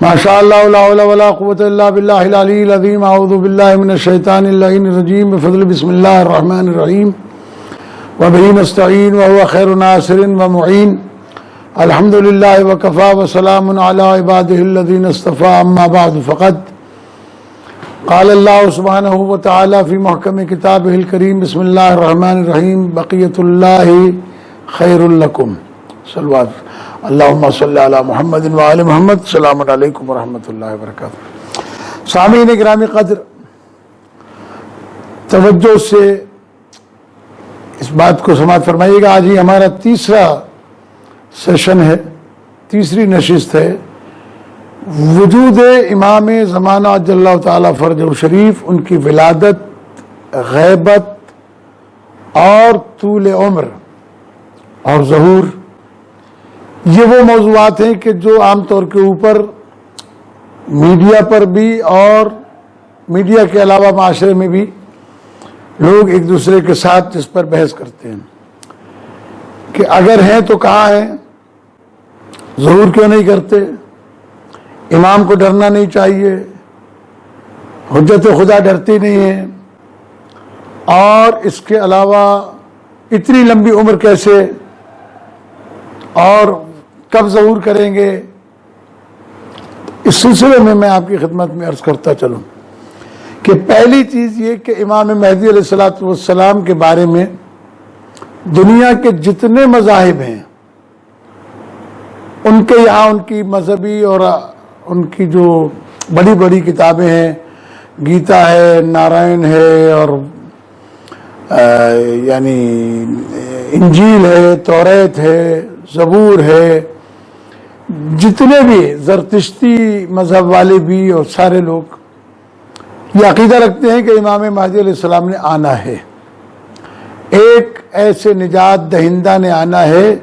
ماشاء اللہ لا حول ولا قوة الا باللہ العلی العظیم اعوذ باللہ من الشیطان اللعین الرجیم بفضل بسم اللہ الرحمن الرحیم وبہ نستعین وهو خیر ناصر ومعین الحمد للہ وکفی وسلام علی عبادہ الذین اصطفی اما بعد فقد قال اللہ سبحانہ وتعالی فی محکم کتابہ الکریم بسم اللہ الرحمن الرحیم بقیۃ اللہ خیر لکم صلوات اللہم صلی علی محمد وآل محمد السلام علیکم ورحمۃ اللہ وبرکاتہ۔ سامعین گرامی قدر، توجہ سے اس بات کو سماعت فرمائیے گا۔ آج ہی ہمارا تیسرا سیشن ہے، تیسری نشست ہے، وجود امام زمانہ عجل اللہ تعالیٰ فرجہ شریف، ان کی ولادت، غیبت اور طول عمر اور ظہور۔ یہ وہ موضوعات ہیں کہ جو عام طور کے اوپر میڈیا پر بھی اور میڈیا کے علاوہ معاشرے میں بھی لوگ ایک دوسرے کے ساتھ اس پر بحث کرتے ہیں کہ اگر ہیں تو کہاں ہیں، ظہور کیوں نہیں کرتے، امام کو ڈرنا نہیں چاہیے، حجت خدا ڈرتی نہیں ہے، اور اس کے علاوہ اتنی لمبی عمر کیسے، اور کب ظہور کریں گے۔ اس سلسلے میں میں آپ کی خدمت میں عرض کرتا چلوں کہ پہلی چیز یہ کہ امام مہدی علیہ السلام کے بارے میں دنیا کے جتنے مذاہب ہیں، ان کے یہاں ان کی مذہبی اور ان کی جو بڑی بڑی کتابیں ہیں، گیتا ہے، نارائن ہے، اور یعنی انجیل ہے، توریت ہے، زبور ہے، جتنے بھی زرتشتی مذہب والے بھی اور سارے لوگ یہ عقیدہ رکھتے ہیں کہ امام مہدی علیہ السلام نے آنا ہے، ایک ایسے نجات دہندہ نے آنا ہے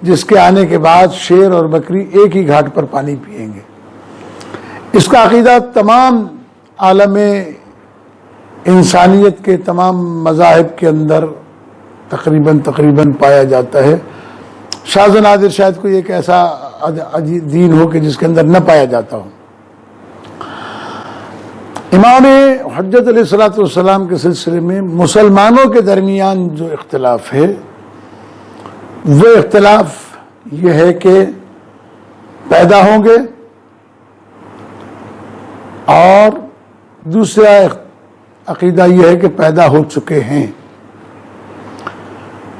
جس کے آنے کے بعد شیر اور بکری ایک ہی گھاٹ پر پانی پئیں گے۔ اس کا عقیدہ تمام عالم انسانیت کے تمام مذاہب کے اندر تقریباً پایا جاتا ہے۔ شاذ و نادر شاید کوئی ایک ایسا دین ہو کہ جس کے اندر نہ پایا جاتا ہو۔ امام حجت علیہ السلام کے سلسلے میں مسلمانوں کے درمیان جو اختلاف ہے، وہ اختلاف یہ ہے کہ پیدا ہوں گے، اور دوسرا عقیدہ یہ ہے کہ پیدا ہو چکے ہیں۔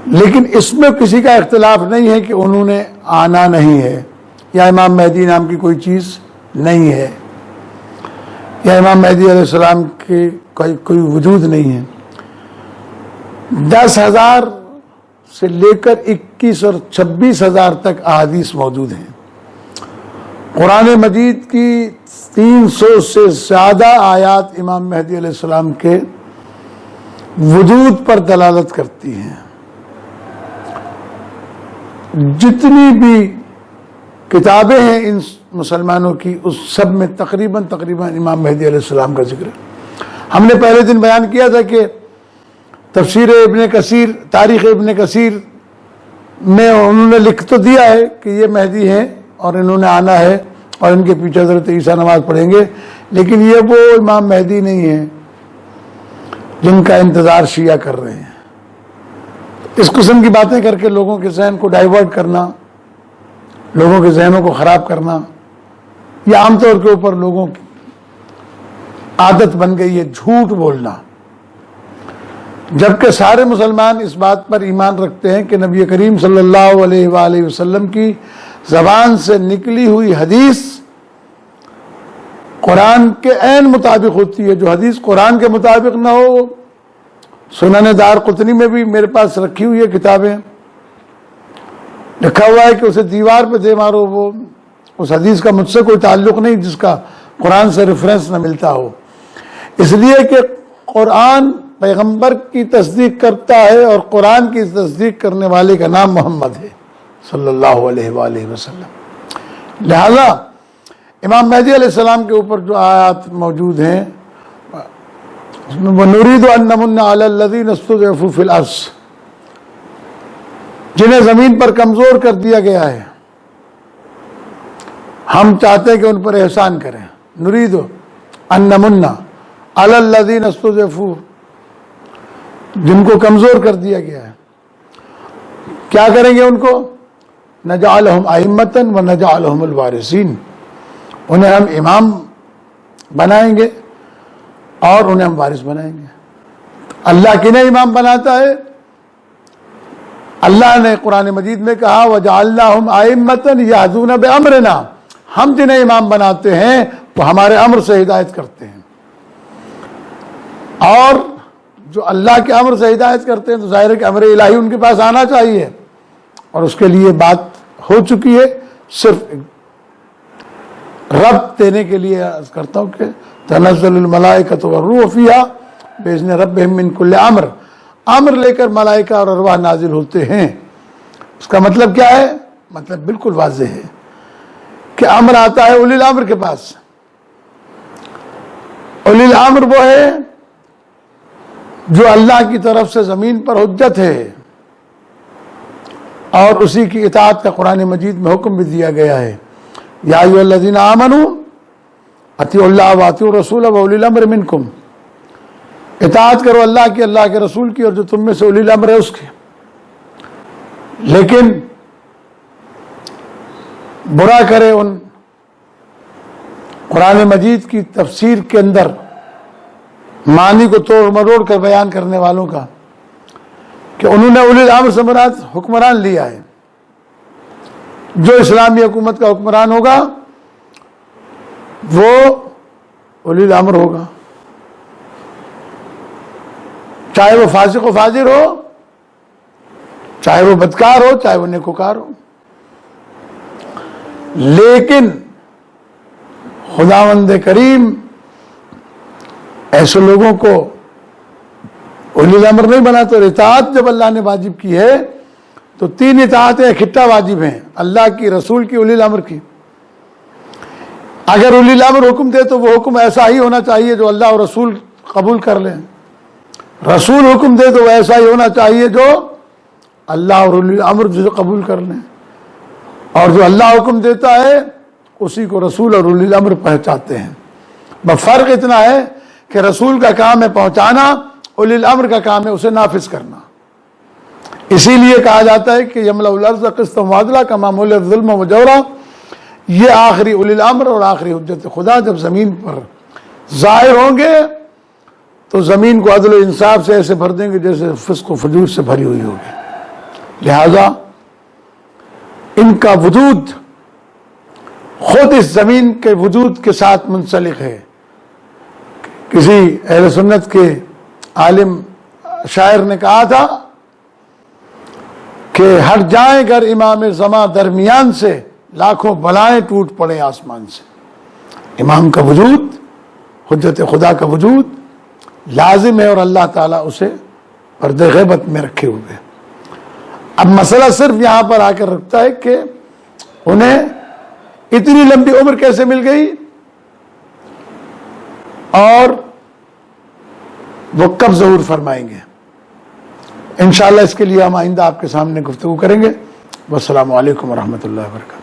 لیکن اس میں کسی کا اختلاف نہیں ہے کہ انہوں نے آنا نہیں ہے، یا امام مہدی نام کی کوئی چیز نہیں ہے، یا امام مہدی علیہ السلام کے کوئی وجود نہیں ہے۔ 10,000 سے لے کر 21 اور 26,000 تک احادیث موجود ہیں۔ قرآن مجید کی 300 سے زیادہ آیات امام مہدی علیہ السلام کے وجود پر دلالت کرتی ہیں۔ جتنی بھی کتابیں ہیں ان مسلمانوں کی، اس سب میں تقریباً امام مہدی علیہ السلام کا ذکر ہے۔ ہم نے پہلے دن بیان کیا تھا کہ تفسیر ابن کثیر، تاریخ ابن کثیر میں انہوں نے لکھ تو دیا ہے کہ یہ مہدی ہیں اور انہوں نے آنا ہے اور ان کے پیچھے حضرت عیسیٰ نماز پڑھیں گے، لیکن یہ وہ امام مہدی نہیں ہیں جن کا انتظار شیعہ کر رہے ہیں۔ اس قسم کی باتیں کر کے لوگوں کے ذہن کو ڈائیورٹ کرنا، لوگوں کے ذہنوں کو خراب کرنا، یہ عام طور کے اوپر لوگوں کی عادت بن گئی ہے، جھوٹ بولنا۔ جبکہ سارے مسلمان اس بات پر ایمان رکھتے ہیں کہ نبی کریم صلی اللہ علیہ وآلہ وسلم کی زبان سے نکلی ہوئی حدیث قرآن کے عین مطابق ہوتی ہے۔ جو حدیث قرآن کے مطابق نہ ہو، سنن دارقطنی میں بھی میرے پاس رکھی ہوئی ہے کتابیں، لکھا ہوا ہے کہ اسے دیوار پہ دے مارو، وہ اس حدیث کا مجھ سے کوئی تعلق نہیں جس کا قرآن سے ریفرنس نہ ملتا ہو۔ اس لیے کہ قرآن پیغمبر کی تصدیق کرتا ہے، اور قرآن کی تصدیق کرنے والے کا نام محمد ہے صلی اللہ علیہ وآلہ وسلم۔ لہذا امام مہدی علیہ السلام کے اوپر جو آیات موجود ہیں، وَنُرِيدُ أَن نَّمُنَّ عَلَى الَّذِينَ اسْتُضْعِفُوا فِي الْأَرْضِ، جنہیں زمین پر کمزور کر دیا گیا ہے، ہم چاہتے ہیں کہ ان پر احسان کریں. نرید ان نمن علی الذین استضعفوا، جن کو کمزور کر دیا گیا ہے. کیا کریں گے ان کو؟ نجعلہم ائمۃ ونجعلہم الوارثین، انہیں ہم امام بنائیں گے اور انہیں ہم وارث بنائیں گے. اللہ کنہیں امام بناتا ہے؟ اللہ نے قرآن مجید میں کہا وجعلناہم ائمۃ یہدون بامرنا، ہم جنہیں امام بناتے ہیں وہ ہمارے امر سے ہدایت کرتے ہیں. اور جو اللہ کے امر سے ہدایت کرتے ہیں تو ظاہر ہے کہ امر الہی ان کے پاس آنا چاہیے، اور اس کے لیے بات ہو چکی ہے. صرف رب دینے کے لیے عرض کرتا ہوں کہ تنزل الملائکۃ والروح فیہا باذن ربہم من کل امر، امر لے کر ملائکہ اور ارواح نازل ہوتے ہیں. اس کا مطلب کیا ہے؟ مطلب بالکل واضح ہے کہ امر آتا ہے اولی الامر کے پاس. اولی الامر وہ ہے جو اللہ کی طرف سے زمین پر حجت ہے، اور اسی کی اطاعت کا قرآن مجید میں حکم بھی دیا گیا ہے. یا ایھا الذین آمنوا اطیعوا اللہ واطیعوا الرسول واولی الامر منکم، اطاعت کرو اللہ کی، اللہ کے رسول کی، اور جو تم میں سے اولی الامر ہے اس کی. لیکن برا کرے ان قرآن مجید کی تفسیر کے اندر معنی کو توڑ مروڑ کر بیان کرنے والوں کا کہ انہوں نے اولی الامر سے مراد حکمران لیا ہے. جو اسلامی حکومت کا حکمران ہوگا وہ اولی الامر ہوگا، چاہے وہ فاسق و فاجر ہو، چاہے وہ بدکار ہو، چاہے وہ نیکوکار ہو. لیکن خداوند کریم ایسے لوگوں کو اولی الامر نہیں بناتے. اور اطاعت جب اللہ نے واجب کی ہے تو 3 اطاعتیں اکٹھا واجب ہیں، اللہ کی، رسول کی، اولی الامر کی. اگر اولی الامر حکم دے تو وہ حکم ایسا ہی ہونا چاہیے جو اللہ اور رسول قبول کر لیں. رسول حکم دے تو وہ ایسا ہی ہونا چاہیے جو اللہ اور اولی الامر جسے قبول کر لیں. اور جو اللہ حکم دیتا ہے اسی کو رسول اور اولی الامر پہنچاتے ہیں. بس فرق اتنا ہے کہ رسول کا کام ہے پہنچانا، اولی الامر کا کام ہے اسے نافذ کرنا. اسی لیے کہا جاتا ہے کہ یملأ الارض قسطا وعدلا کما ملئت ظلما وجورا. یہ آخری اولی الامر اور آخری حجت خدا جب زمین پر ظاہر ہوں گے تو زمین کو عدل و انصاف سے ایسے بھر دیں گے جیسے فسق و فجور سے بھری ہوئی ہوگی. لہذا ان کا وجود خود اس زمین کے وجود کے ساتھ منسلک ہے. کسی اہل سنت کے عالم شاعر نے کہا تھا کہ ہٹ جائیں گر امام زماں درمیان سے، لاکھوں بلائیں ٹوٹ پڑے آسمان سے. امام کا وجود، حجت خدا کا وجود لازم ہے، اور اللہ تعالیٰ اسے پردہ غیبت میں رکھے ہوئے. اب مسئلہ صرف یہاں پر آ کر رکھتا ہے کہ انہیں اتنی لمبی عمر کیسے مل گئی اور وہ کب ظہور فرمائیں گے. انشاءاللہ اس کے لیے ہم آئندہ آپ کے سامنے گفتگو کریں گے. والسلام علیکم ورحمۃ اللہ وبرکاتہ.